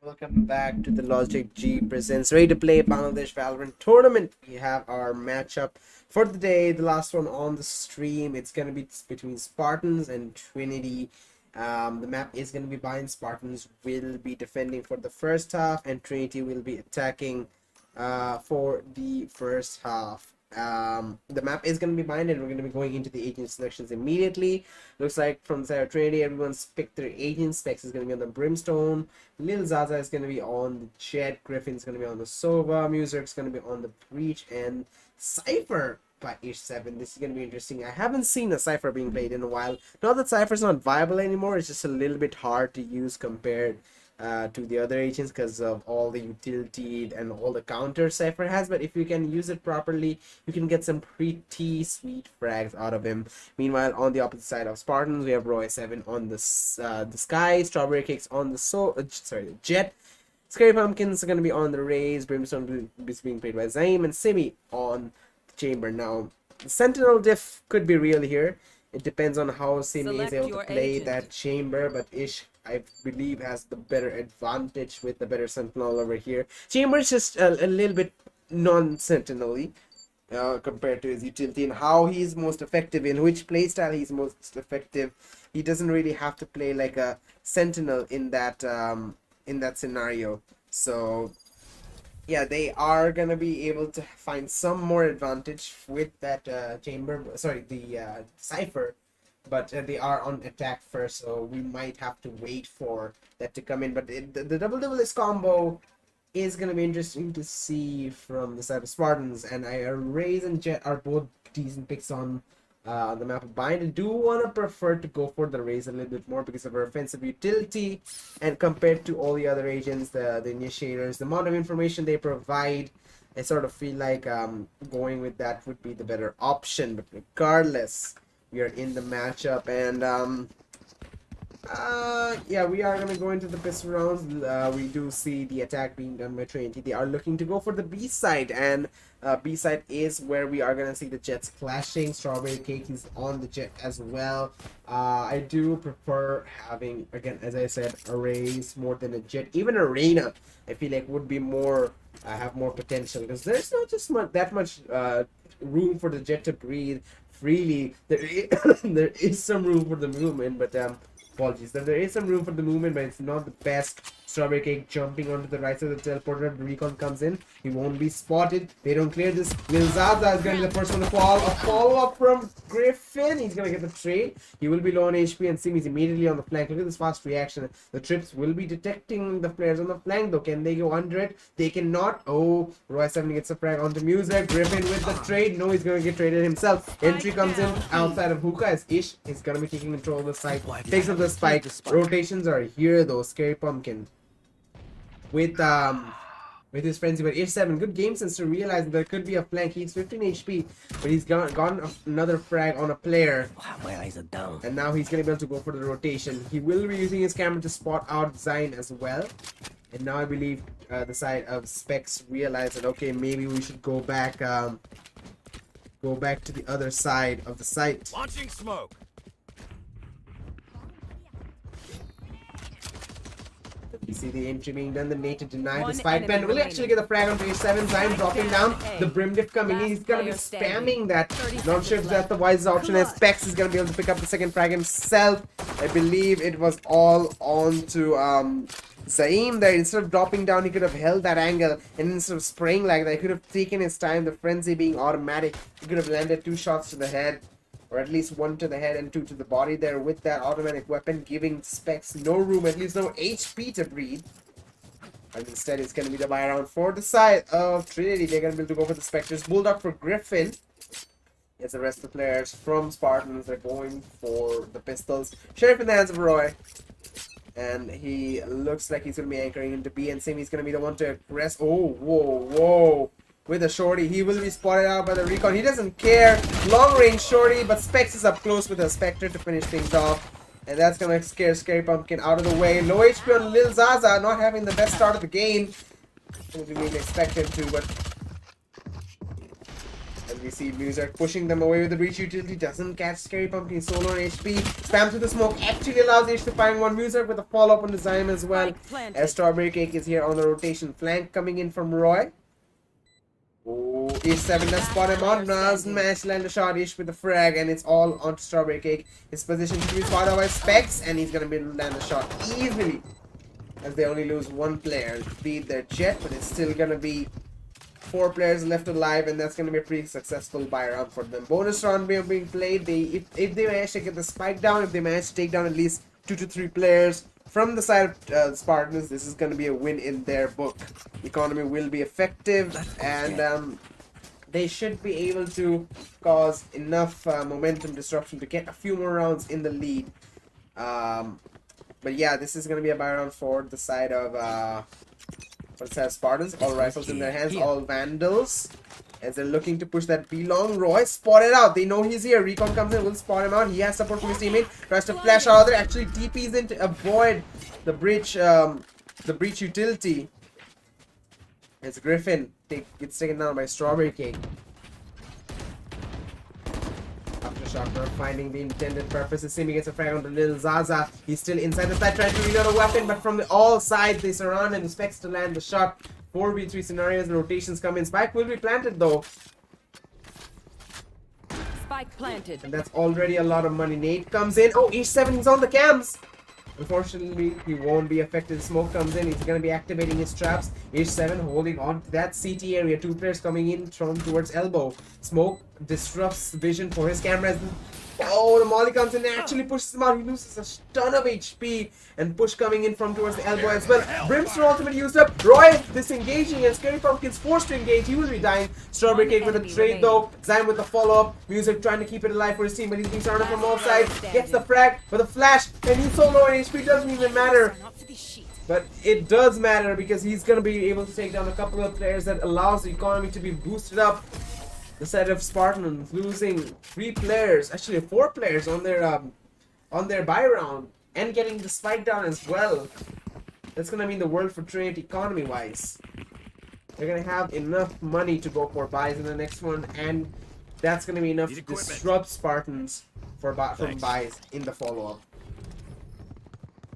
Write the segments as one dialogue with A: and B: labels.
A: Welcome back to the Logitech G presents Ready to Play Bangladesh Valorant tournament. We have our matchup for the day, the last one on the stream. It's gonna be between Spartans and Trinity. The map is gonna be bind. Spartans will be defending for the first half, and Trinity will be attacking for the first half. The map is going to be mine, and we're going to be going into the agent selections immediately. Looks like from the side of Trinity, everyone's picked their agents. Specs is going to be on the Brimstone. Lil Zaza is going to be on the Jet. Griffin's going to be on the Sova. Music's going to be on the Breach. And Cypher by H7. This is going to be interesting. I haven't seen a Cypher being played in a while. Not that Cypher's not viable anymore. It's just a little bit hard to use compared to the other agents because of all the utility and all the counters Cypher has. But if you can use it properly, you can get some pretty sweet frags out of him. Meanwhile, on the opposite side of Spartans, we have Roy 7 on the Sky, Strawberry Cakes on the Jet. Scary Pumpkins are going to be on the Rays. Brimstone is being played by Zaim, and Simi on the Chamber. Now, the Sentinel diff could be real here. It depends on how Simi is able to play that Chamber, but Ish, I believe, has the better advantage with the better Sentinel over here. Chamber is just a little bit non-Sentinel-y compared to his utility and how he's most effective, in which playstyle he's most effective. He doesn't really have to play like a Sentinel in that scenario. So yeah, they are gonna be able to find some more advantage with that Cypher, but they are on attack first, so we might have to wait for that to come in. But the double is combo is gonna be interesting to see from the side of Spartans, and Raze and Jet are both decent picks on the map of bind. I do want to prefer to go for the Raze a little bit more because of her offensive utility, and compared to all the other agents, the initiators, the amount of information they provide, I sort of feel like going with that would be the better option. But regardless, we are in the matchup, and yeah, we are gonna go into the pistol rounds. We do see the attack being done by Trinity. They are looking to go for the B side, and B side is where we are gonna see the Jets clashing. Strawberry Cake is on the Jet as well. I do prefer having, again, as I said, a Raze more than a Jet. Even Arena, I feel like would be more have more potential, because there's not just that much room for the Jet to breathe freely. There is some room for the movement, but apologies. There is some room for the movement, but it's not the best. Strawberry Cake jumping onto the right side of the teleporter. The recon comes in. He won't be spotted. They don't clear this. Lil Zaza is going to be the first one to fall. A follow-up from Griffin. He's going to get the trade. He will be low on HP, and Simi's immediately on the flank. Look at this fast reaction. The trips will be detecting the players on the flank, though. Can they go under it? They cannot. Oh, Roy 7 gets a frag onto Music. Griffin with the trade. No, he's going to get traded himself. Entry comes in outside of Hookah as Ish is going to be taking control of the site. Takes up the spike. Rotations are here, though. Scary Pumpkin with his frenzy, but H7, good game sense to realize there could be a flank. He's 15 HP, but he's gone another frag on a player.
B: Wow, my eyes are down.
A: And now he's gonna be able to go for the rotation. He will be using his camera to spot out Zain as well. And now I believe the side of Specs realized that, okay, maybe we should go back to the other side of the site.
B: Launching smoke.
A: You see the entry being done, the native denied the spike pen. Will actually get the frag on page 7. Zain dropping down. The Brim Diff coming in. He's gonna be spamming that. Not sure if that's the wisest option, as Specs is gonna be able to pick up the second frag himself. I believe it was all on to Zaim there. Instead of dropping down, he could have held that angle, and instead of spraying like that, he could have taken his time. The frenzy being automatic, he could have landed 2 shots to the head, or at least 1 to the head and 2 to the body there with that automatic weapon, giving Specs no room, at least no HP to breathe. And instead, it's going to be the buy round for the side of Trinity. They're going to be able to go for the Spectres. Bulldog for Griffin. As the rest of the players from Spartans are going for the pistols. Sheriff in the hands of Roy. And he looks like he's going to be anchoring into B, and Simi's going to be the one to press. Oh, whoa. With a shorty, he will be spotted out by the recon. He doesn't care. Long range shorty, but Specs is up close with a Spectre to finish things off. And that's gonna scare Scary Pumpkin out of the way. Low HP on Lil Zaza, not having the best start of the game. We didn't expect him to, but we see Muzak pushing them away with the breach utility. Doesn't catch Scary Pumpkin solo on HP. Spam through the smoke actually allows Ish to find one. Muzak with a follow-up on the Zyme as well. As Strawberry Cake is here on the rotation flank coming in from Roy. Oh, Ish 7 does spot him out. Doesn't manage to land a shot. Ish with the frag, and it's all onto Strawberry Cake. His position should be spotted by Specs, and he's gonna be able to land a shot easily. As they only lose one player, beat their Jet, but it's still gonna be 4 players left alive, and that's going to be a pretty successful buy round for them. Bonus round being played. If they manage to get the spike down, if they manage to take down at least 2 to 3 players from the side of Spartans, this is going to be a win in their book. The economy will be effective, and they should be able to cause enough momentum disruption to get a few more rounds in the lead. But yeah, this is going to be a buy round for the side of Spartans. All rifles in their hands, all vandals, as they're looking to push that B long. Roy spotted out. They know he's here. Recon comes in, will spot him out. He has support from his teammate. Tries to flash out there. Actually TPs in to avoid the breach utility. As Griffin gets taken down by Strawberry Cake. Aftershock finding the intended purpose. Simi gets a frag on the little Zaza. He's still inside the side trying to reload a weapon, but from all sides they surround and expects to land the shot. 4v3 scenarios, rotations come in. Spike will be planted though.
B: Spike planted.
A: And that's already a lot of money. Nate comes in. Oh, H7 is on the cams. Unfortunately, he won't be affected. Smoke comes in. He's going to be activating his traps. H7 holding on to that CT area. 2 players coming in from towards elbow. Smoke disrupts vision for his cameras. Oh, the Molly comes in and actually pushes him out. He loses a ton of HP. And push coming in from towards the elbow as well. Brimstone ultimate used up. Roy disengaging and Scary Pumpkin's forced to engage. He will be dying. Strawberry Cake with a trade though. Zyme with the follow-up. Music trying to keep it alive for his team, but he's being surrounded from all sides. Gets the frag with a flash. And he's so low and HP doesn't even matter. But it does matter because he's going to be able to take down a couple of players that allows the economy to be boosted up. The side of Spartans losing 3 players, actually 4 players on their buy round, and getting the spike down as well. That's gonna mean the world for Trinity economy wise. They're gonna have enough money to go for buys in the next one, and that's gonna be enough to disrupt Spartans from buys in the follow-up.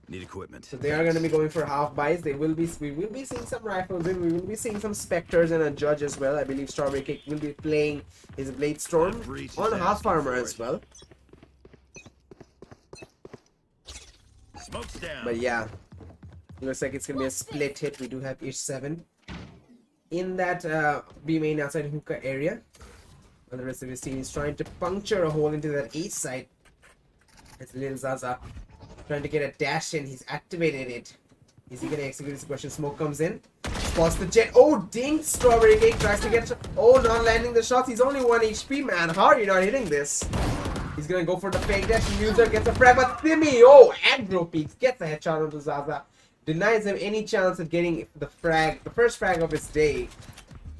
C: Need equipment.
A: So they are going to be going for half buys. We will be seeing some rifles in. We will be seeing some specters and a judge as well. I believe Strawberry Cake will be playing his Blade Storm on half armor as well.
C: Smoke's down.
A: But yeah, looks like it's going to be a split hit. We do have Ish 7 in that B main outside hookah area. And the rest of his team is trying to puncture a hole into that H side. It's Lil Zaza trying to get a dash in. He's activated it. Is he going to execute this question? Smoke comes in. Spots the Jet. Oh, ding! Strawberry Cake tries to get... Oh, not landing the shots. He's only 1 HP, man. How are you not hitting this? He's going to go for the fake dash. User gets a frag, but Timmy, oh, aggro peaks. Gets a headshot onto Zaza. Denies him any chance of getting the first frag of his day.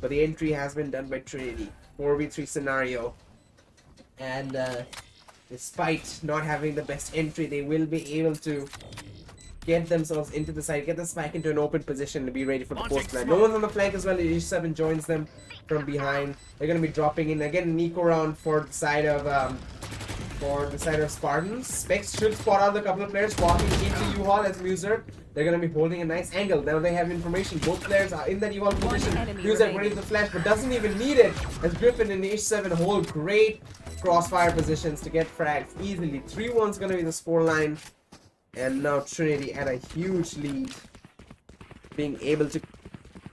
A: But the entry has been done by Trinity. 4v3 scenario. And despite not having the best entry, they will be able to get themselves into the side, get the spike into an open position to be ready for the post plan. No one's on the flank as well. Ish 7 joins them from behind. They're going to be dropping in again. An eco round for the side of Spartans. Specs should spot out a couple of players walking into U-Haul as Muser. They're going to be holding a nice angle. Now they have information. Both players are in that U-Haul position. Muser ready to flash, but doesn't even need it. As Griffin and Ish 7 hold great crossfire positions to get frags easily. 3-1's going to be the score line. And now Trinity at a huge lead, being able to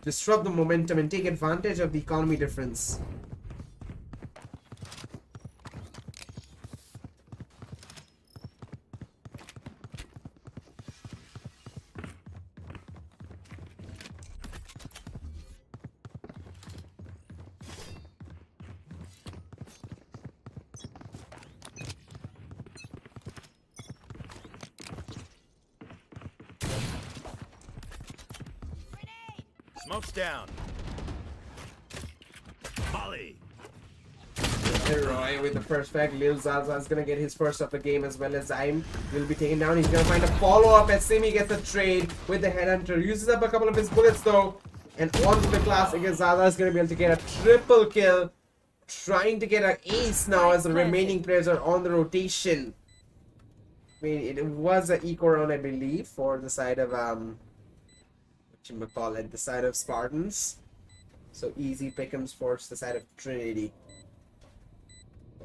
A: disrupt the momentum and take advantage of the economy difference.
C: Smoke's down. Molly.
A: Roy with the first frag. Lil Zaza is gonna get his first of the game, as well as Zyme will be taken down. He's gonna find a follow-up as Simi gets a trade with the headhunter. Uses up a couple of his bullets though, and onto the classic as Zaza is gonna be able to get a triple kill trying to get an ace now as the remaining players are on the rotation. I mean, it was an eco round, I believe, for the side of whatchamacallit, the side of Spartans. So easy pick'ems for the side of Trinity.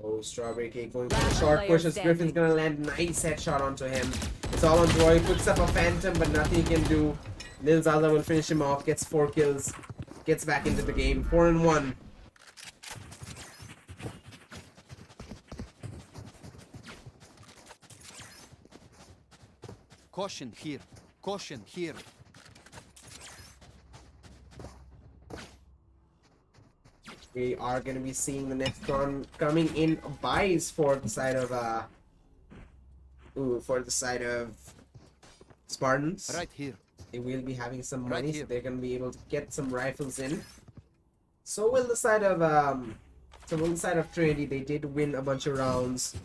A: Oh, Strawberry Cake going for the short push as Griffin's gonna land nice headshot onto him. It's all on Roy, puts up a phantom, but nothing he can do. Lil Zaza will finish him off, gets 4 kills, gets back into the game. 4-1.
B: Caution here. Caution here.
A: We are going to be seeing the next one coming in buys for the side of Spartans.
B: Right here.
A: They will be having some
B: Right
A: money,
B: here.
A: so they're going to be able to get some rifles in. So will the side of Trinity. They did win a bunch of rounds.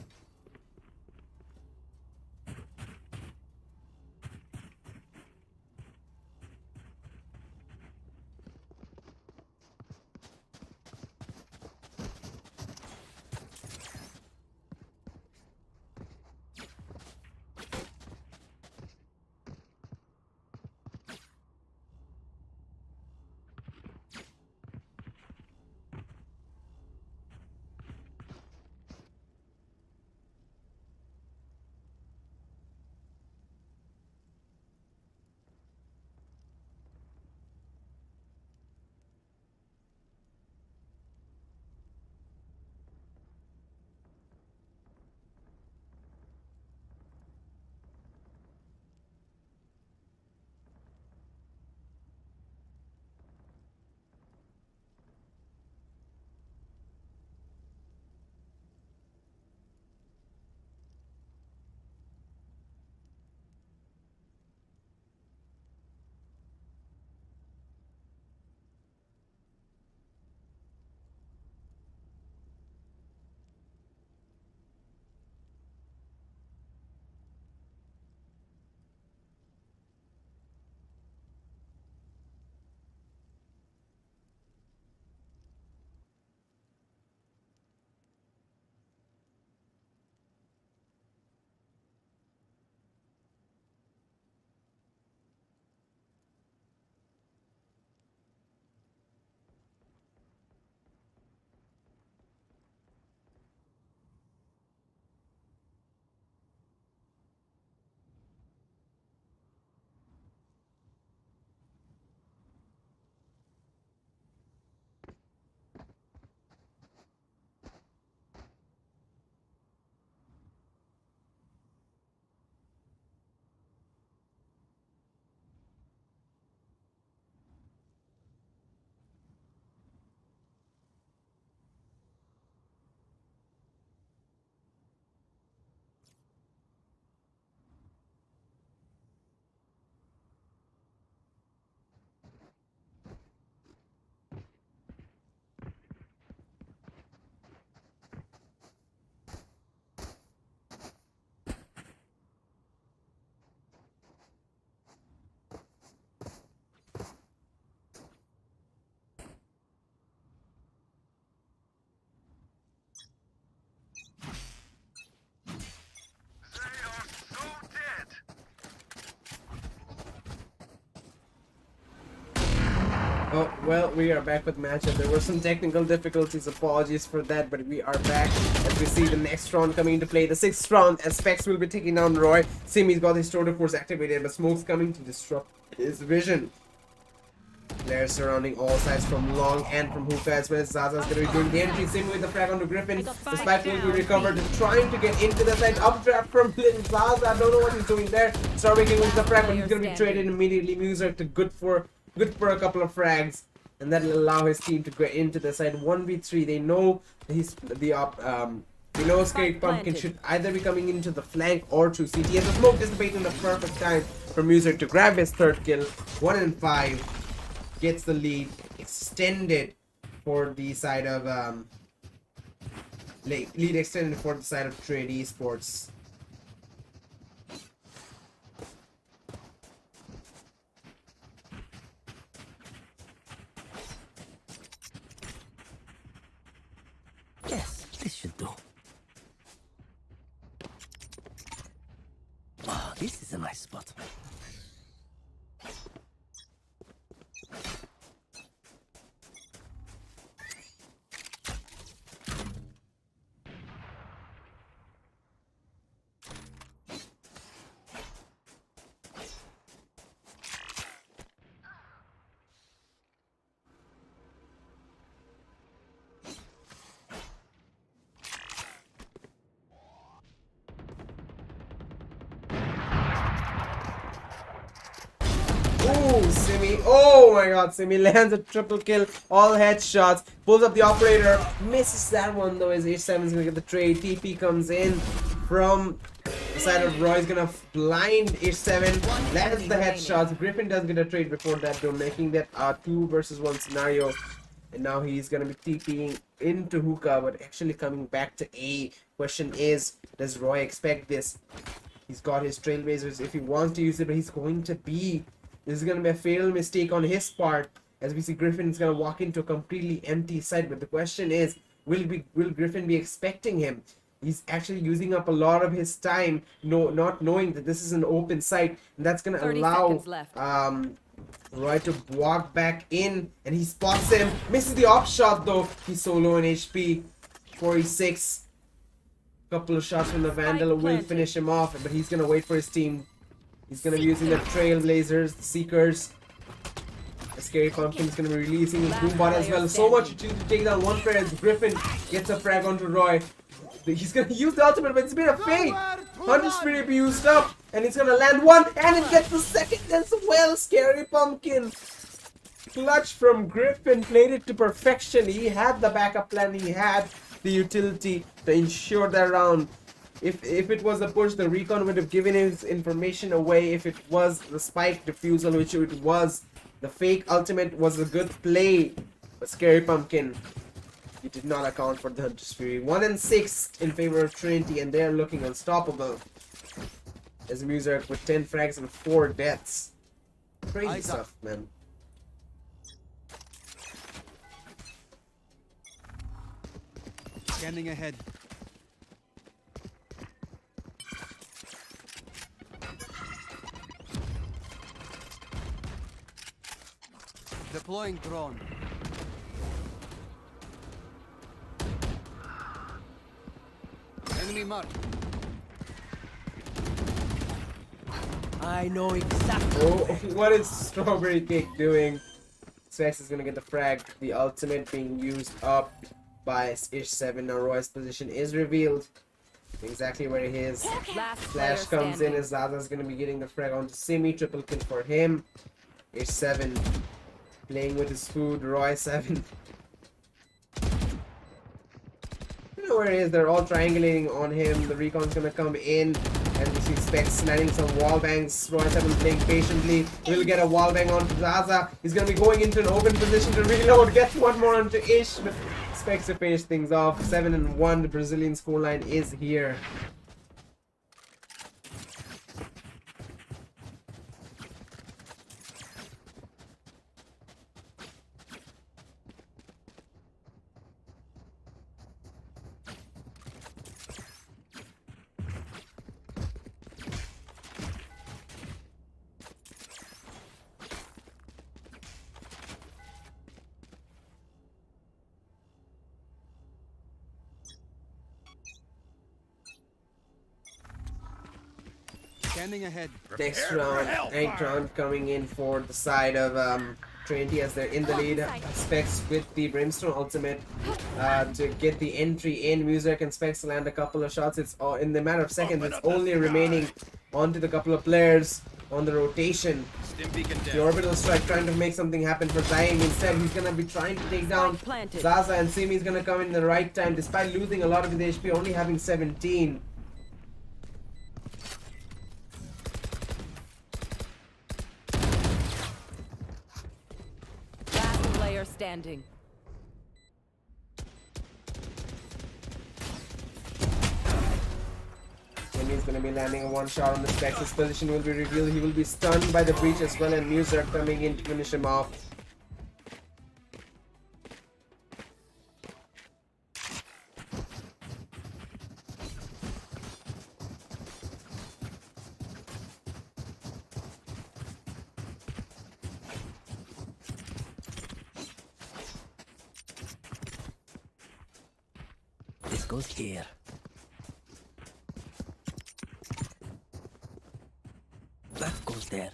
A: Oh, well, we are back with matchup. There were some technical difficulties, apologies for that, but we are back as we see the next round coming into play. The 6th round, as Specs will be taking down Roy. Simi's got his Total Force activated, but Smoke's coming to disrupt his vision. Players surrounding all sides from long and from hookah, as well as Zaza's going to be doing the entry. Simi with the frag onto Griffin. The spike will be recovered, trying to get into the side. Updraft from Little Zaza. I don't know what he's doing there. Strawberry King with the frag, but he's going to be traded immediately. Muser to good for a couple of frags, and that will allow his team to go into the side 1v3. They know they know Scary Pumpkin should either be coming into the flank or through CT, and the smoke is in the perfect time for Muser to grab his 3rd kill. 1-5 gets the lead extended for the side of lead extended for the side of Trinity Esports.
D: This is a nice spot.
A: Ooh, Simi. Oh my god, Simi lands a triple kill. All headshots. Pulls up the operator. Misses that one though as H7 is going to get the trade. TP comes in from the side of Roy. Is going to blind H7. Lands the headshots. Griffin does get a trade before that though, making that a 2 versus 1 scenario. And now he's going to be TPing into hookah, but actually coming back to A. Question is, does Roy expect this? He's got his trailblazers if he wants to use it, but he's going to be... This is going to be a fatal mistake on his part, as we see Griffin is going to walk into a completely empty site. But the question is, will Griffin be expecting him? He's actually using up a lot of his time, not knowing that this is an open site, and that's going to allow Roy to walk back in, and he spots him, misses the off shot though. He's so low in HP, 46. Couple of shots from the Vandal will finish him off, but he's going to wait for his team. He's going to be using the Trailblazers, the Seekers. The Scary Pumpkin is going to be releasing his Boombot as well. So much utility to take down one player as Griffin gets a frag onto Roy. He's going to use the ultimate, but it's been a fake. 100 Spirit be used up, and he's going to land one, and it gets the second as well. Scary Pumpkin. Clutch from Griffin, played it to perfection. He had the backup plan, he had the utility to ensure that round. If it was a push, the recon would have given his information away. If it was the spike defusal, which it was, the fake ultimate was a good play. But Scary Pumpkin, he did not account for the Hunter's Fury. 1 and 6 in favor of Trinity, and they are looking unstoppable. As Muzark with 10 frags and 4 deaths. Crazy stuff, man.
B: Scanning ahead. Deploying drone. Enemy mark.
D: I know exactly.
A: Oh, what is Strawberry Cake doing? Specs is gonna get the frag. The ultimate being used up by Ish7. Now Roy's position is revealed. Exactly where he is. Flash comes in as Zaza's gonna be getting the frag onto Simi. Triple kill for him. Ish7 playing with his food. Roy 7. You know where he is. They're all triangulating on him. The recon's gonna come in. And we see Specs landing some wall bangs. Roy 7 playing patiently. Will get a wall bang onto Zaza. He's gonna be going into an open position to reload. Gets one more onto Ish. But Specs to finish things off. 7 and 1. The Brazilian scoreline is here.
B: Scanning ahead.
A: Next round, 8th round coming in for the side of Trinity as they're in the lead. Specs with the Brimstone ultimate to get the entry in. Muzark and Specs land a couple of shots. It's all in the matter of seconds. It's only remaining onto the couple of players on the rotation. The orbital strike trying to make something happen for Zaim. Instead, he's gonna be trying to take down Zaza, and Simi's gonna come in the right time despite losing a lot of his HP, only having 17.
E: Standing.
A: And he's going to be landing a one shot on the Specs. His position will be revealed. He will be stunned by the breach as well, and Muzark coming in to finish him off.
D: This goes here. That goes there.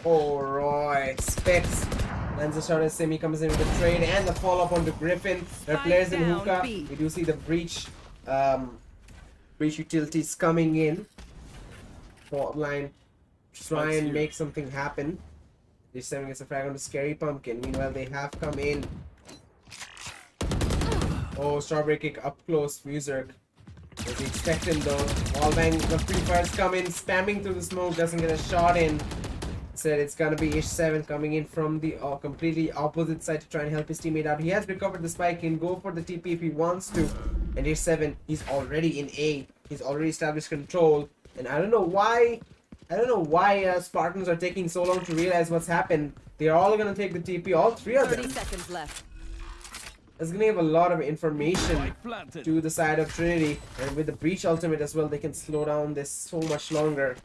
A: Oh, Roy. Specs. Lands a shot as Semi comes in with the trade and the follow-up onto Griffin. There are
E: Spike
A: players in
E: down,
A: hookah.
E: B.
A: We do see the breach utilities coming in. Fault line. Try and make something happen. This 7 gets a frag on the Scary Pumpkin. Meanwhile, they have come in. Oh, strawberry kick up close. Music. Was he expecting though? Wallbang, the free fires come in, spamming through the smoke, doesn't get a shot in. Said it's gonna be Ish7 coming in from the completely opposite side to try and help his teammate out. He has recovered the spike, can go for the TP if he wants to. And Ish7, he's already in A. He's already established control. And I don't know why Spartans are taking so long to realize what's happened. They're all gonna take the TP, all three of
E: 30
A: them.
E: seconds left.
A: It's gonna give a lot of information to the side of Trinity, and with the breach ultimate as well, they can slow down this so much longer.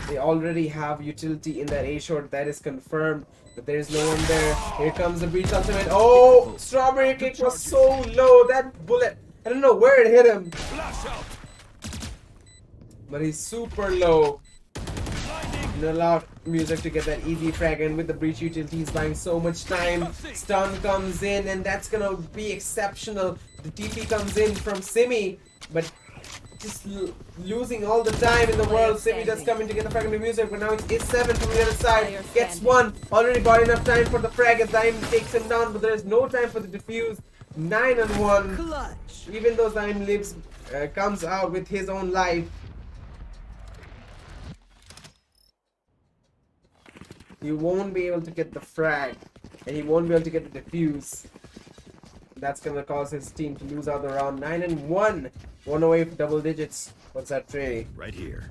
A: They already have utility in that A short, that is confirmed, but there is no one there. Here comes the breach ultimate. Oh, strawberry kick was so low. That bullet, I don't know where it hit him, but he's super low. And allowed Music to get that easy frag, and with the breach utility he's buying so much time. Stun comes in and that's gonna be exceptional. The TP comes in from Simi, but just losing all the time in the world. Simi does come in to get the frag into Music, but now it's Is7 from the other side. Gets one, already bought enough time for the frag as Zaim takes him down, but there is no time for the defuse. 9-1.
E: Clutch.
A: Even though Zaim lives, comes out with his own life. He won't be able to get the frag, and he won't be able to get the defuse. That's gonna cause his team to lose out the round. 9-1, 1 away for double digits. What's that trade?
C: Right here.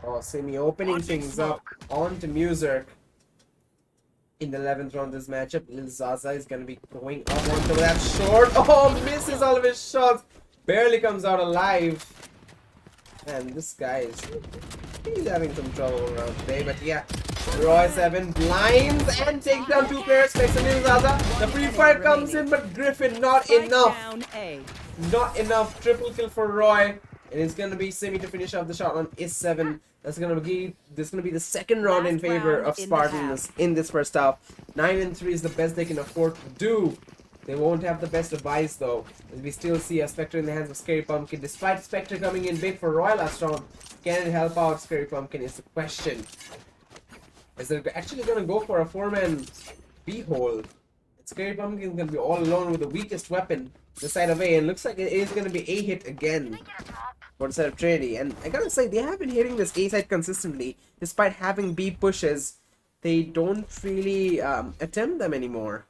A: Oh, Simi opening things up onto Music. In the 11th round of this matchup, Lil Zaza is going to be going up onto that short. Oh, misses all of his shots. Barely comes out alive. And this guy he's having some trouble around today. But yeah, Roy7 blinds and takes down 2 players. Makes a Lil Zaza. The free fire comes in, but Griffin not
E: Spike
A: enough.
E: down A.
A: Not enough. Triple kill for Roy. And it's gonna be Simi to finish off the shot on Is7. That's gonna be the second round in
E: Last
A: favor
E: round
A: of
E: in the
A: Spartans in this first half. 9-3 is the best they can afford to do. They won't have the best advice though. As we still see a Spectre in the hands of Scary Pumpkin. Despite Spectre coming in big for Roy last round, can it help out Scary Pumpkin is the question. Is they actually gonna go for a 4-man B hole? Scary Pumpkin is gonna be all alone with the weakest weapon, the side of A, and looks like it is gonna be A hit again for the side of Trinity. And I gotta say, they have been hitting this A side consistently. Despite having B pushes, they don't really attempt them anymore.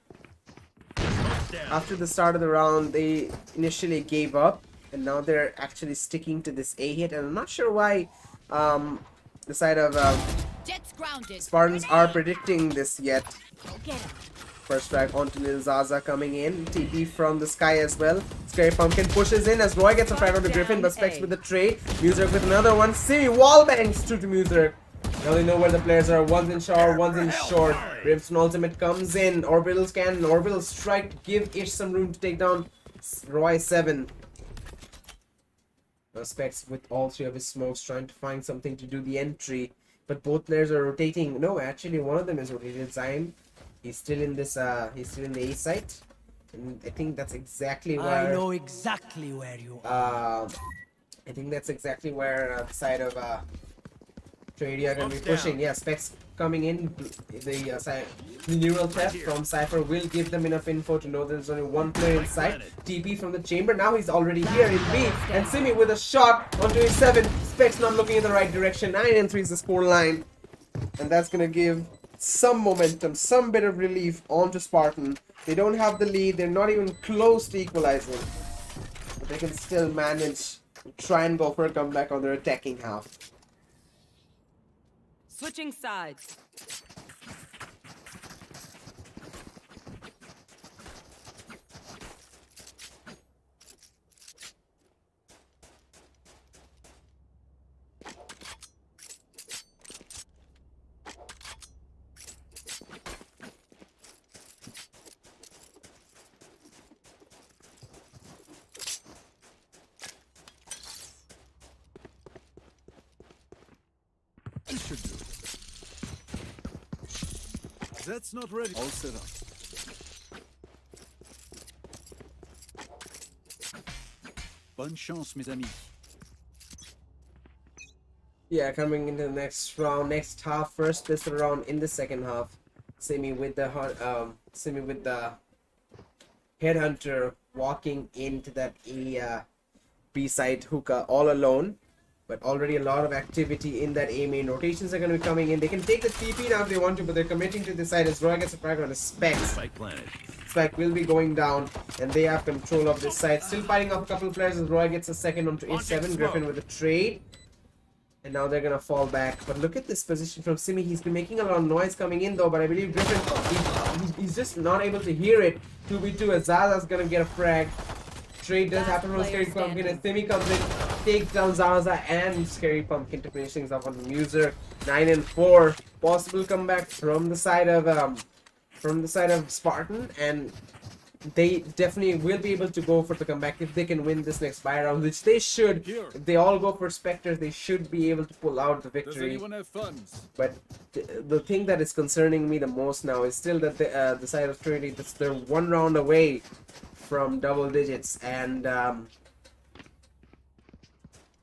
A: After the start of the round, they initially gave up, and now they're actually sticking to this A hit. And I'm not sure why the side of
E: Jets grounded.
A: Spartans are predicting this yet.
E: Go get him.
A: First strike onto Lil Zaza coming in. TP from the sky as well. Scary Pumpkin pushes in as Roy gets a frag onto Griffin, but Specs with the trade. Music with another one. Simi wallbangs through to Music. I only know where the players are. One's in shower, one's in short. Brimstone ultimate comes in. Orbital scan, orbital strike to give Ish some room to take down Roy7. Now Specs with all 3 of his smokes trying to find something to do the entry. But both players are rotating. No, actually one of them is rotated. Zaim. He's still in this. He's still in the A site, and I think that's exactly where.
D: I know exactly where you are.
A: I think that's exactly where the side of Trinity are gonna be pushing. Yeah, Specs coming in. The neural theft from Cypher will give them enough info to know there's only one player inside. TP from the chamber. Now he's already here in B. And Simi with a shot onto his 7. Specs not looking in the right direction. 9 and 3 is the score line. And that's going to give some momentum, some bit of relief onto Spartan. They don't have the lead. They're not even close to equalizing. But they can still manage to try and go for a comeback on their attacking half.
F: Switching sides.
B: This should do it. That's not ready. All set up. Bonne chance, mes amis.
A: Yeah, coming into the next round, next half, first pistol round in the second half. Simi with the headhunter walking into that B side hookah all alone. But already a lot of activity in that A main. Rotations are going to be coming in. They can take the TP now if they want to, but they're committing to this side as Roy gets a frag on the Specs.
C: Spike planted.
A: Spec will be going down, and they have control of this side. Still fighting off a couple of players as Roy gets a second onto H7. Griffin with a trade. And now they're going to fall back. But look at this position from Simi. He's been making a lot of noise coming in though, but I believe Griffin, he's just not able to hear it. 2v2 as Zaza's going to get a frag. Trade does happen from Scary Pumpkin as Simi comes in, takes down Zaza and Scary Pumpkin to finish things off on the Muser. 9 and 4. Possible comeback from the side of Spartan, and they definitely will be able to go for the comeback if they can win this next buy round, which they should. If they all go for Spectres, they should be able to pull out the victory.
B: Does anyone have funds?
A: But the thing that is concerning me the most now is still that the side of Trinity, they're one round away from double digits, and they're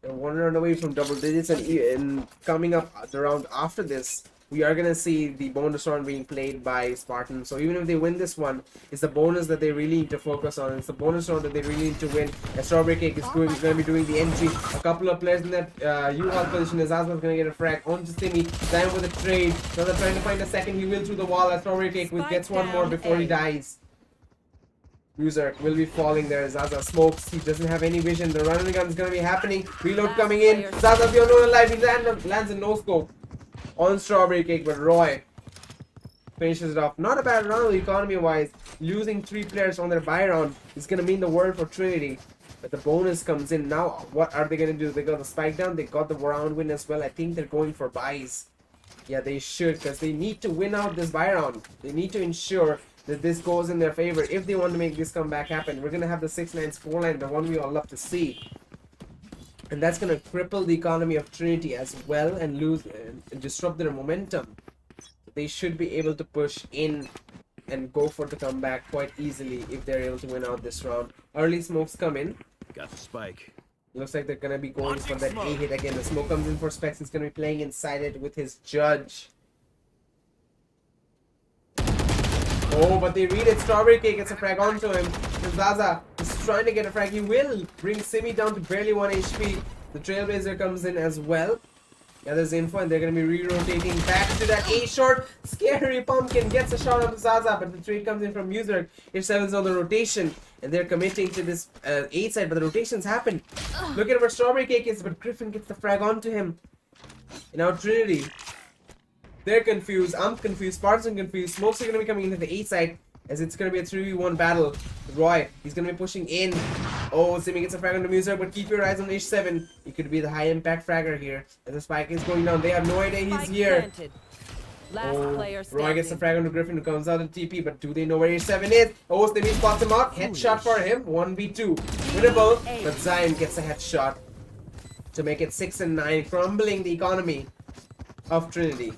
A: one round away from double digits, and coming up the round after this, we are gonna see the bonus round being played by Spartan. So even if they win this one, it's the bonus that they really need to focus on. It's the bonus round that they really need to win. And Strawberry Cake is going to be doing the entry. A couple of players in that U-Haul position. As Azma's gonna get a frag onto Simi. Time with a trade. Now they're trying to find a second. He will through the wall. As Strawberry Cake gets one more before he dies. User will be falling there. Zaza smokes. He doesn't have any vision. The running gun is going to be happening. Reload coming in. Zaza's the only one alive. He lands in no scope on Strawberry Cake, but Roy finishes it off. Not a bad round economy wise. Losing 3 players on their buy round is going to mean the world for Trinity. But the bonus comes in. Now, what are they going to do? They got the spike down. They got the round win as well. I think they're going for buys. Yeah, they should, because they need to win out this buy round. They need to ensure that this goes in their favor if they want to make this comeback happen. We're going to have the 6-9 scoreline, the one we all love to see. And that's going to cripple the economy of Trinity as well and lose and disrupt their momentum. They should be able to push in and go for the comeback quite easily if they're able to win out this round. Early smokes come in.
C: Got the spike.
A: Looks like they're going to be going for that A hit again. The smoke comes in for Specs. He's going to be playing inside it with his judge. Oh, but they read it. Strawberry Cake gets a frag onto him. And Zaza is trying to get a frag. He will bring Simi down to barely 1 HP. The Trailblazer comes in as well. Yeah, there's info, and they're going to be re-rotating back to that A short. Scary Pumpkin gets a shot on Zaza, but the trade comes in from User. H7's on the rotation, and they're committing to this A side, but the rotations happen. Look at where Strawberry Cake is, but Griffin gets the frag onto him. And now Trinity. They're confused. I'm confused. Spartans are confused. Smokes are going to be coming into the A side as it's going to be a 3v1 battle. Roy, he's going to be pushing in. Oh, Simi gets a frag on the Muser, but keep your eyes on H7. He could be the high impact fragger here. As the spike is going down, they have no idea he's here. Roy gets a frag on the Griffin who comes out in TP, but do they know where H7 is? Oh, Simi spots him out. Headshot for him. 1v2. Winnable, but Zion gets a headshot to make it 6 and 9, crumbling the economy of Trinity.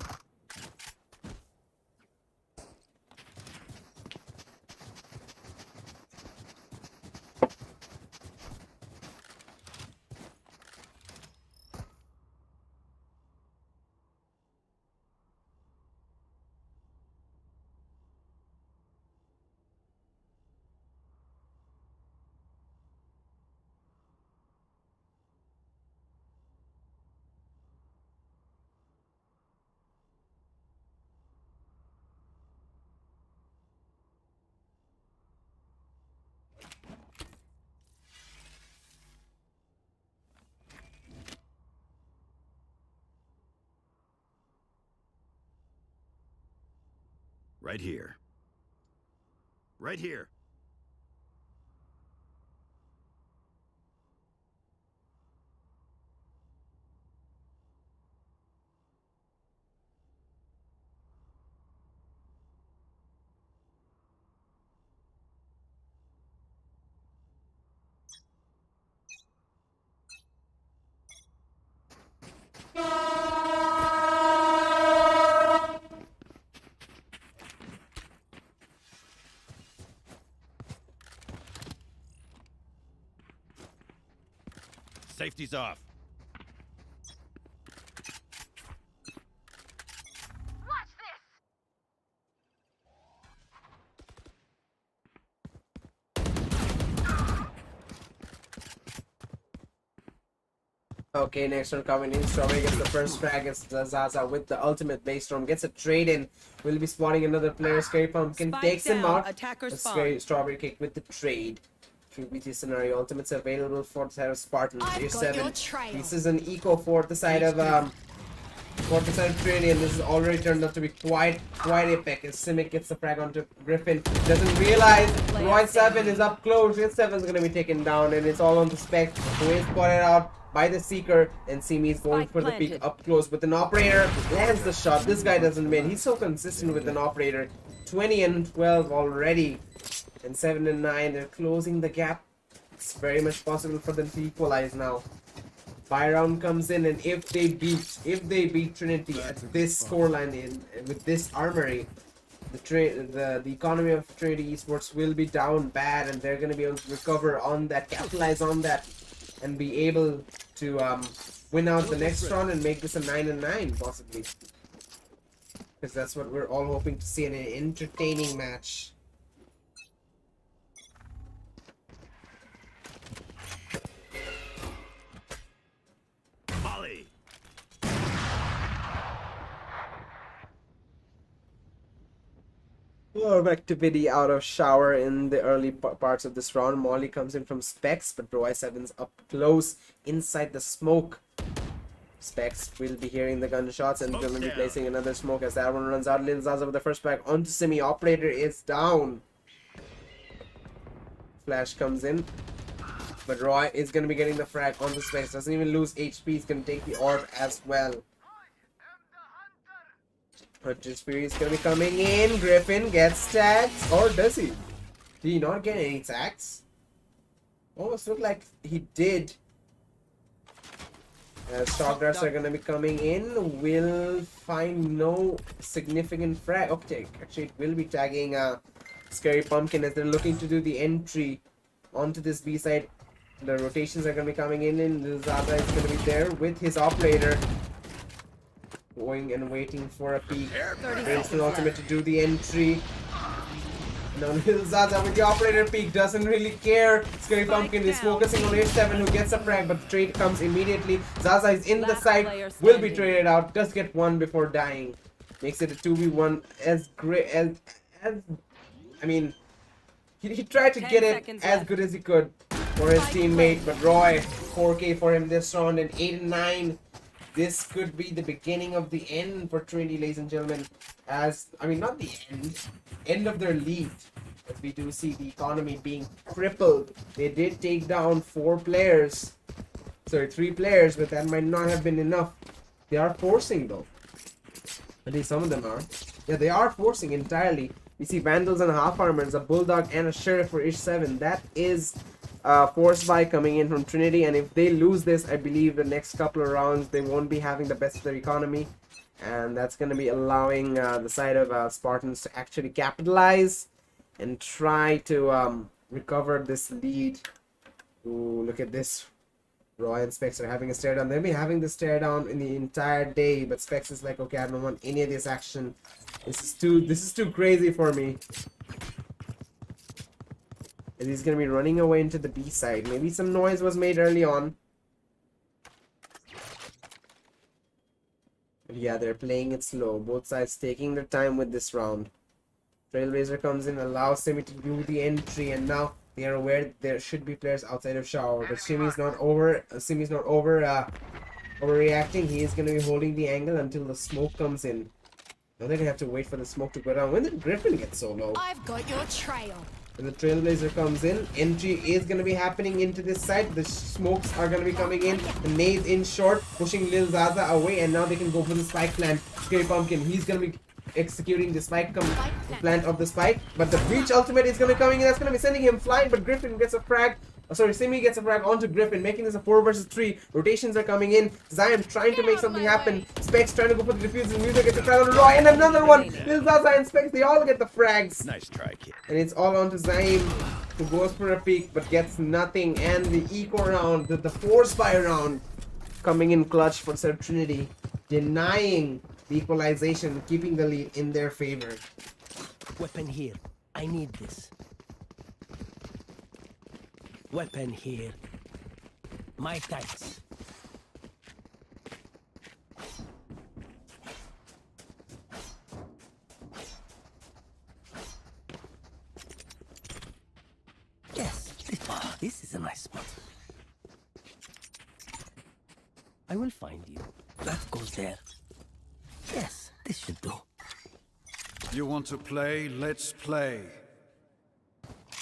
C: Right here. Right here. Safety's off.
A: Okay, next one coming in. Strawberry gets the first frag against Zaza with the ultimate base storm. Gets a trade in. Will be spotting another player. Scary Pumpkin
F: Spike
A: takes him
F: down,
A: out.
F: attacker
A: But
F: spawn.
A: Strawberry kick with the trade. 3BT scenario. Ultimates available for the side of Spartans.
E: I've
A: Tier
E: got
A: 7.
E: your trail.
A: This is an eco for the side of Trinity, and this has already turned out to be quite epic. As Simic gets the frag onto Griffin, doesn't realize Roy 7 is up close. Roy 7 is gonna be taken down, and it's all on the Spec, who is spotted out by the Seeker, and Simi is going
F: Spike
A: for the peak
F: planted.
A: up close with an operator. Lands the shot. This guy doesn't win. He's so consistent with an operator. 20 and 12 already, and 7 and 9. They're closing the gap. It's very much possible for them to equalize now. Buy round comes in, and if they beat Trinity at this scoreline with this armory, the economy of Trinity Esports will be down bad, and they're gonna be able to recover on that, capitalize on that, and be able to win out the next round and make this a 9 and 9 possibly. Because that's what we're all hoping to see in an entertaining match.
C: Molly.
A: More activity out of shower in the early parts of this round. Molly comes in from Specs, but Roy 7's up close inside the smoke. Specs will be hearing the gunshots and will be placing another smoke as that one runs out. Lil Zaza with the first back onto Simi. Operator is down. Flash comes in, but Roy is going to be getting the frag onto Specs. Doesn't even lose HP. He's going to take the orb as well. Hunter's Fury is going to be coming in. Griffin gets tagged. Or does he? Did he not get any tags? Almost looked like he did. Stock darts are going to be coming in. Will find no significant frag. Okay, actually it will be tagging Scary Pumpkin as they're looking to do the entry onto this B side. The rotations are going to be coming in, and Lil Zaza is going to be there with his operator. Going and waiting for a peek. Brings the ultimate to do the entry. Now Lil Zaza with the operator peek doesn't really care. Scary Pumpkin is focusing on A7 who gets a frag, but the trade comes immediately. Zaza is in the
F: Last
A: side,
F: player
A: will be
F: standing.
A: traded out, does get one before dying. Makes it a 2v1 as great as I mean, he tried to
F: 10
A: get it
F: seconds
A: as
F: left.
A: good as he could for his teammate, but Roy 4K for him this round, and 8 and 9. This could be the beginning of the end for Trinity, ladies and gentlemen. As I mean, not the end of their lead. As we do see the economy being crippled. They did take down 3 players, but that might not have been enough. They are forcing though. At least some of them are. Yeah, they are forcing entirely. We see Vandals and Half Armors, a Bulldog and a Sheriff for each 7. That is force buy coming in from Trinity, and if they lose this, I believe the next couple of rounds they won't be having the best of their economy, and that's going to be allowing the side of Spartans to actually capitalize and try to recover this lead. Ooh, look at this. Roy and Specs are having a stare down. They've been having the stare down in the entire day, but Specs is like, okay, I don't want any of this action. This is too crazy for me. And he's gonna be running away into the B side. Maybe some noise was made early on. But yeah, they're playing it slow. Both sides taking their time with this round. Trailblazer comes in, allows Simi to do the entry, and now they are aware there should be players outside of shower. But Simi's not overreacting. He is gonna be holding the angle until the smoke comes in. Now they're gonna have to wait for the smoke to go down. When did Griffin get so low?
E: I've got your trail.
A: When the Trailblazer comes in, entry is gonna be happening into this side. The smokes are gonna be coming in. The nades in short, pushing Lil Zaza away, and now they can go for the spike plant. Scary Pumpkin, he's gonna be executing the spike plant of the spike, but the breach ultimate is gonna be coming in. That's gonna be sending him flying, but Griffin gets a frag. Oh, sorry, Simi gets a frag onto Griffin, making this a 4 versus 3. Rotations are coming in. Zion trying to make something happen. Specs trying to go for the defuse. Music gets a frag on Roy, and another one. Lil Zaza and Specs, they all get the frags.
C: Nice try, kid.
A: And it's all on to Zaim, who goes for a peek but gets nothing. And the eco round, the force fire round, coming in clutch for Sir Trinity, denying the equalization, keeping the lead in their favor.
D: Weapon here. I need this. Weapon here. My tights. Yes. This is a nice spot. I will find you. That goes there. Yes, this should do.
B: You want to play? Let's play.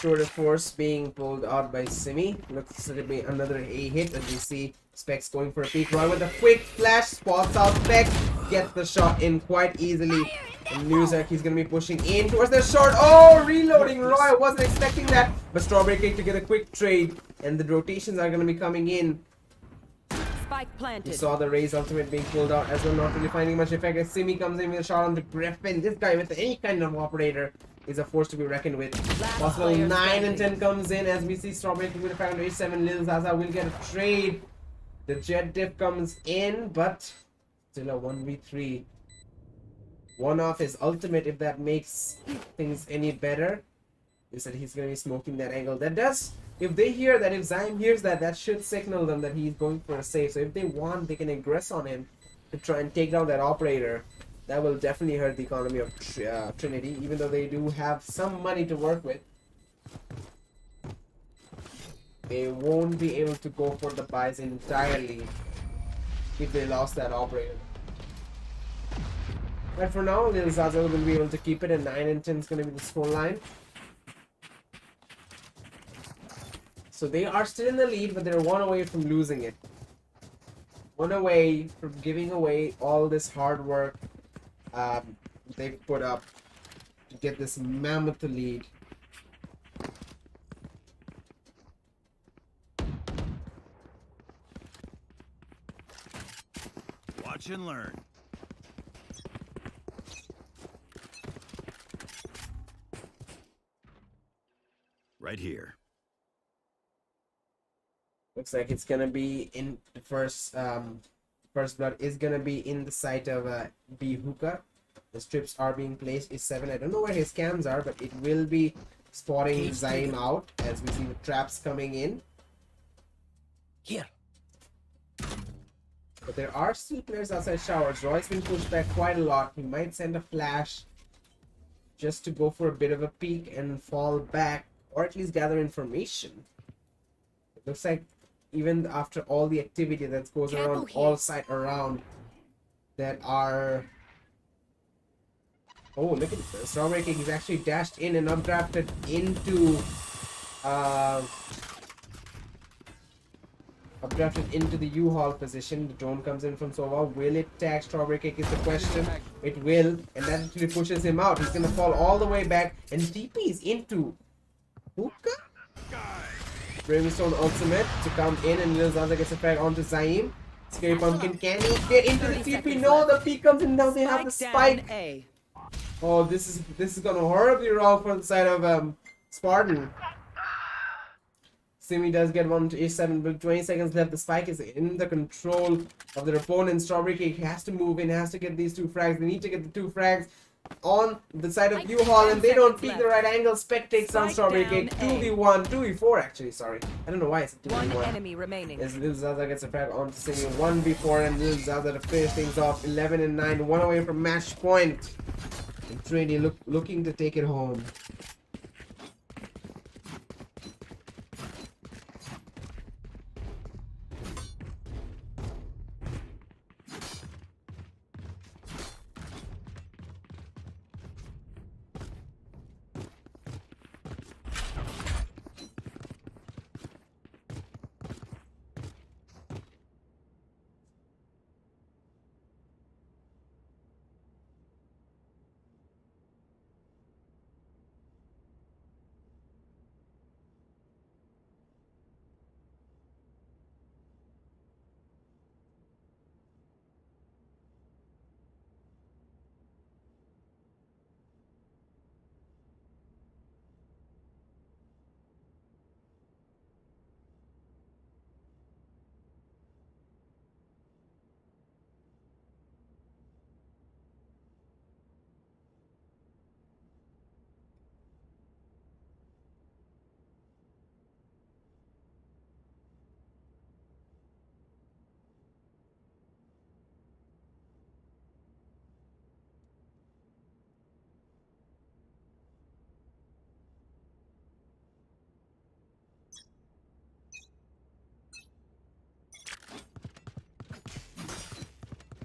A: Tour de force being pulled out by Simi. Looks to be another A hit as we see Specs going for a peek. Roy with a quick flash, spots out Specs, gets the shot in quite easily. And Newsark, he's gonna be pushing in towards the short. Oh, reloading. Roy wasn't expecting that, but Strawberry Cake to get a quick trade, and the rotations are gonna be coming in.
F: Spike
A: You
F: planted.
A: saw the Raze ultimate being pulled out as well, not really finding much effect as Simi comes in with a shot on the Griffin. This guy with any kind of operator is a force to be reckoned with. Possible
F: player
A: 9 and
F: standing.
A: 10 comes in as we see Strawberry with a 587. Lil Zaza will get a trade. The Jet Diff comes in, but still a 1v3. One off his ultimate if that makes things any better. He said he's going to be smoking that angle. That does, if they hear that, if Zyme hears that, that should signal them that he's going for a save. So if they want, they can aggress on him to try and take down that operator. That will definitely hurt the economy of Trinity, even though they do have some money to work with. They won't be able to go for the buys entirely if they lost that operator. But for now, Lil Zaza will be able to keep it, and 9 and 10 is going to be the score line. So they are still in the lead, but they're one away from losing it. One away from giving away all this hard work they've put up to get this mammoth lead.
C: Watch and learn. Right here.
A: Looks like it's gonna be in the first blood is gonna be in the site of B hookah. The strips are being placed. Is 7. I don't know where his cams are, but it will be spotting Zaim out as we see the traps coming in.
D: Here.
A: But there are still players outside showers. Roy's been pushed back quite a lot. He might send a flash just to go for a bit of a peek and fall back, or at least gather information. It looks like even after all the activity that goes around all side around, that are... Oh, look at this. Strawberry Cake is actually dashed in and updrafted into the U-Haul position. The drone comes in from Sova. Will it tag Strawberry Cake is the question. It will, and that actually pushes him out. He's gonna fall all the way back and TP's into Hookah? Brimstone ultimate to come in, and Lil Zaza gets a frag onto Zaim. Scary Pumpkin, can he get into the TP? No, the peak comes in. Now they have the spike.
F: A.
A: Oh, this is gonna horribly wrong for the side of Spartan. Simi does get 1 to H7, but 20 seconds left. The spike is in the control of their opponent. Strawberry Cake has to move in, has to get these 2 frags. They need to get the 2 frags on the side of U-Haul, and they don't peek the right angle. Spec takes down Strawberry Cake. 2v1, 2v4 actually, sorry. I don't know why it's a 2v1.
F: One enemy remaining.
A: As Lil Zaza gets a frag onto Simi. 1v4, and Lil Zaza to finish things off. 11 and 9, 1 away from match point. And Trinity looking to take it home.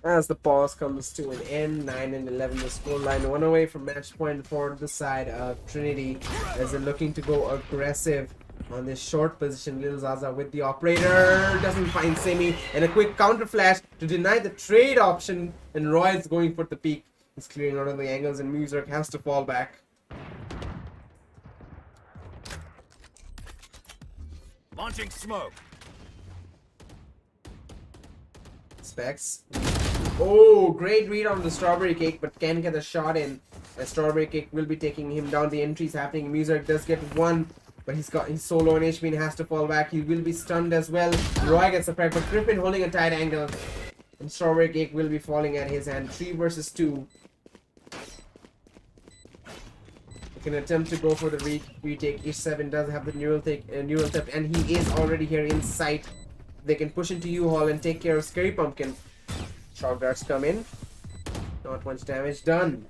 A: As the pause comes to an end, 9 and 11 the scoreline, 1 away from match point for the side of Trinity as they're looking to go aggressive on this short position. Lil Zaza with the operator, doesn't find Semi, and a quick counter flash to deny the trade option, and Roy is going for the peak. He's clearing out of the angles and Muser has to fall back.
C: Launching smoke.
A: Specs. Oh, great read on the Strawberry Cake, but can get a shot in. As Strawberry Cake will be taking him down. The entries happening. Muser does get one, but he's so low on HP and has to fall back. He will be stunned as well. Roy gets a frag, but Griffin holding a tight angle. And Strawberry Cake will be falling at his hand. 3 versus 2. He can attempt to go for the retake. Ish7 does have the neural theft, and he is already here in sight. They can push into U-Haul and take care of Scary Pumpkin. Shock darts come in. Not much damage done.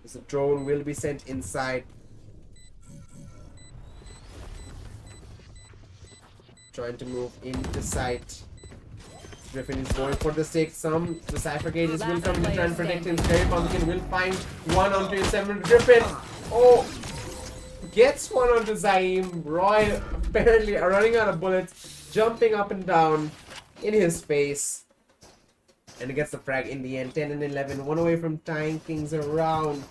A: As the drone will be sent inside. Trying to move into sight. Griffin is going for the stick. The Cypher Cages will come to try and protect him. Scary Pumpkin will find one onto his 7. Griffin. Oh! Gets one onto Zaim. Roy apparently are running out of bullets. Jumping up and down in his face. And he gets the frag in the end. 10 and 11. 1 away from tying things around.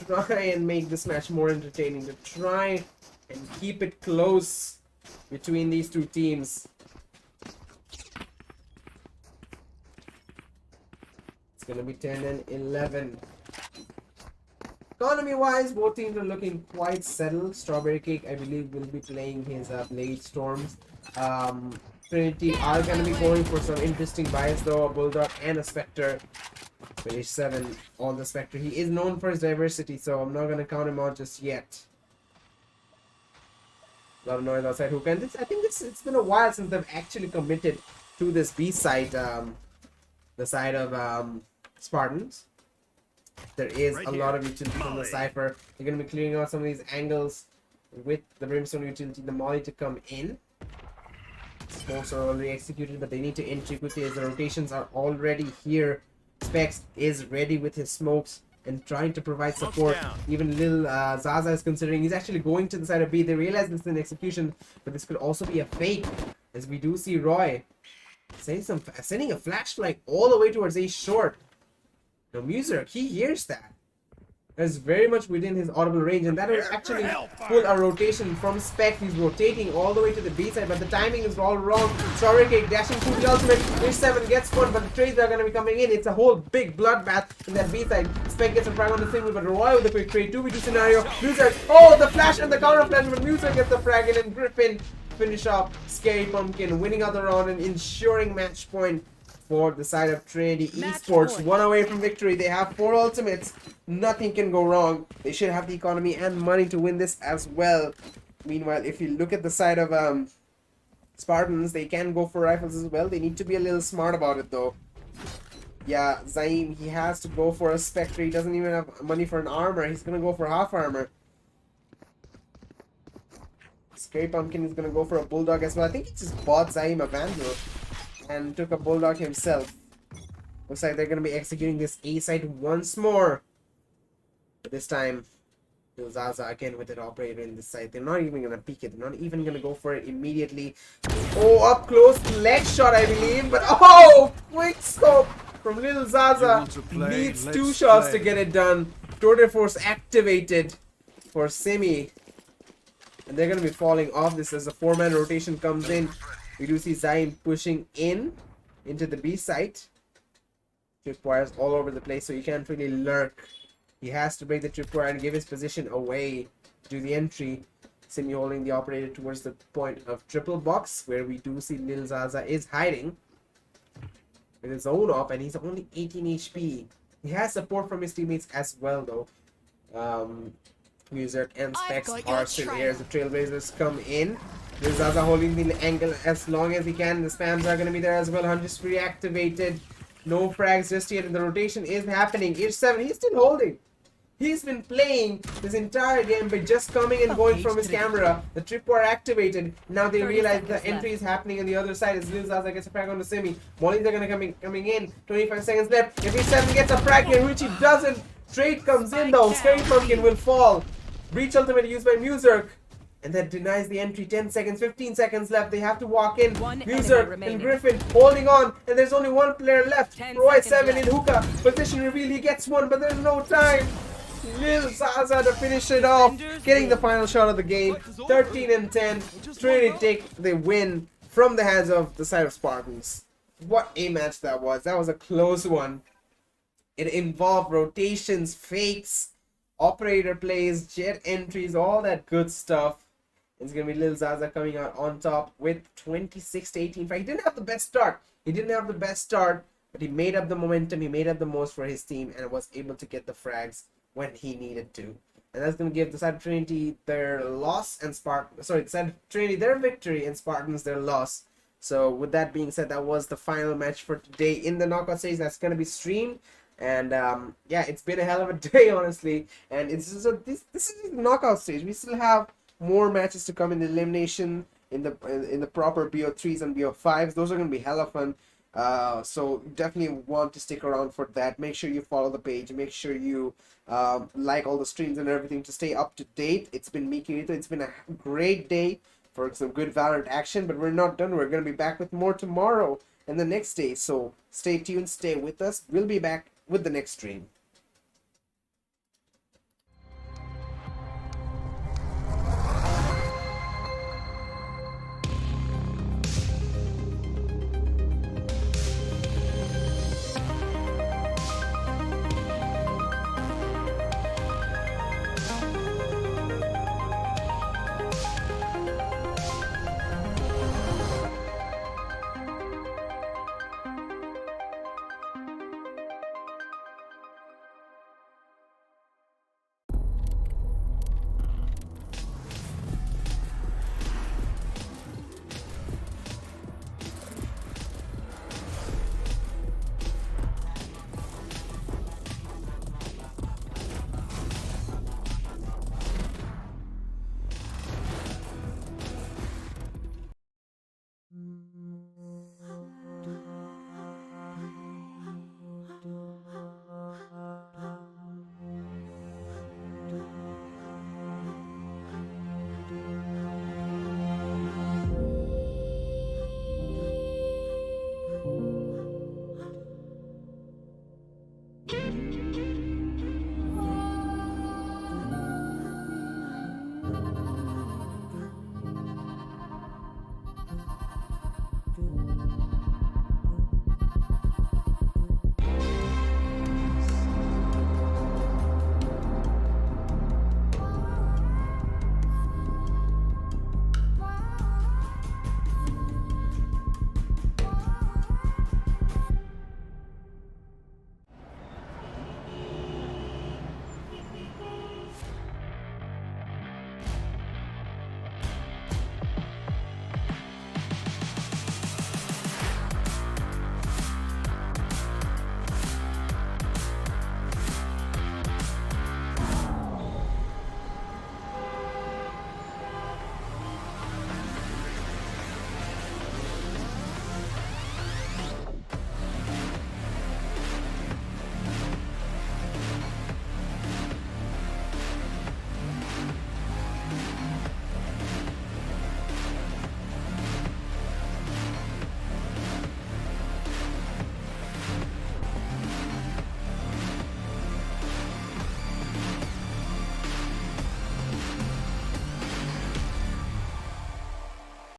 A: Try and make this match more entertaining. To try and keep it close between these two teams. It's going to be 10 and 11. Economy wise, both teams are looking quite settled. Strawberry Cake, I believe, will be playing his Blade Storms. Trinity are going to be going for some interesting buys though. A Bulldog and a Spectre. Finish 7 on the Spectre. He is known for his diversity, so I'm not going to count him out just yet. A lot of noise outside hook, and I think it's been a while since they've actually committed to this B side, the side of Spartans. There is a lot of utility from the Cypher. They're going to be clearing out some of these angles with the Brimstone utility, the Molly to come in. Smokes are already executed, but they need to entry quickly as the rotations are already here. Specs is ready with his smokes and trying to provide support. Even Lil Zaza is considering. He's actually going to the side of B. They realize this is an execution, but this could also be a fake, as we do see Roy sending a flashlight all the way towards A short. Now Muser, he hears that. That's very much within his audible range, and that will actually pull a rotation from Spec. He's rotating all the way to the B side, but the timing is all wrong. Strawberry Cake dashing through the ultimate. Ish7 gets one, but the trades are going to be coming in. It's a whole big bloodbath in that B side. Spec gets a frag on the single, but Roy with a quick trade. 2v2 scenario. Muser, oh, the flash and the counter flash, but Muser gets the frag in, and Griffin finish off Scary Pumpkin, winning out the round and ensuring match point for the side of Trinity Esports. 1 away from victory. They have 4 ultimates. Nothing can go wrong. They should have the economy and money to win this as well. Meanwhile, if you look at the side of Spartans, they can go for rifles as well. They need to be a little smart about it though. Yeah, Zaim, he has to go for a Spectre. He doesn't even have money for an armor. He's going to go for half armor. Scary Pumpkin is going to go for a Bulldog as well. I think he just bought Zaim a Vandal and took a Bulldog himself. Looks like they're going to be executing this A site once more. But this time, Lil Zaza again with an operator in this site. They're not even going to peek it. They're not even going to go for it immediately. Oh, up close leg shot, I believe. But oh, quick scope from Lil Zaza. Needs 2 shots to get it done. Tour de Force activated for Simi. And they're going to be falling off this as a 4-man rotation comes in. We do see Zaim pushing into the B site. Tripwires all over the place, so he can't really lurk. He has to break the tripwire and give his position away to do the entry. Simi holding the operator towards the point of triple box, where we do see Lil Zaza is hiding with his own op, and he's only 18 HP. He has support from his teammates as well, though. Muser and Specs are still here as the Trailblazers come in. Lil Zaza holding the angle as long as he can. The spams are going to be there as well. 100 spree activated. No frags just yet, and the rotation is happening. Ish7, he's still holding. He's been playing this entire game by just coming and going from his camera. The tripwire activated. Now they
F: 30
A: realize the
F: seconds
A: entry
F: left.
A: is happening on the other side. As Lil Zaza gets a frag on the semi. Mollies are gonna coming in. 25 seconds left. If he gets a frag here, which he doesn't. Trade comes in though. Scary Pumpkin will fall. Breach ultimate used by Muserk. And that denies the entry. 10 seconds, 15 seconds left. They have to walk in.
F: One enemy
A: Muserk
F: remaining.
A: and Griffin holding on. And there's only one player left.
F: 10
A: Roy
F: seconds
A: 7 in
F: left.
A: hookah. Position reveal. He gets one, but there's no time. Lil Zaza to finish it off. Getting the final shot of the game. 13 and 10. Trinity take the win from the hands of the side of Spartans. What a match that was. That was a close one. It involved rotations, fakes, operator plays, jet entries, all that good stuff. It's gonna be Lil Zaza coming out on top with 26 to 18. In fact, he didn't have the best start. But he made up the momentum. He made up the most for his team and was able to get the frags when he needed to. And that's gonna give the side of Trinity their loss and the side of Trinity their victory and Spartans their loss. So with that being said, that was the final match for today in the knockout stage. That's gonna be streamed. And yeah, it's been a hell of a day, honestly. And this is the knockout stage. We still have more matches to come in the elimination, in the proper BO3s and BO5s. Those are gonna be hella fun. So definitely want to stick around for that. Make sure you follow the page. Make sure you like all the streams and everything to stay up to date. It's been me, Kirito. It's been a great day for some good Valorant action, but we're not done. We're gonna be back with more tomorrow and the next day. So stay tuned. Stay with us. We'll be back with the next stream.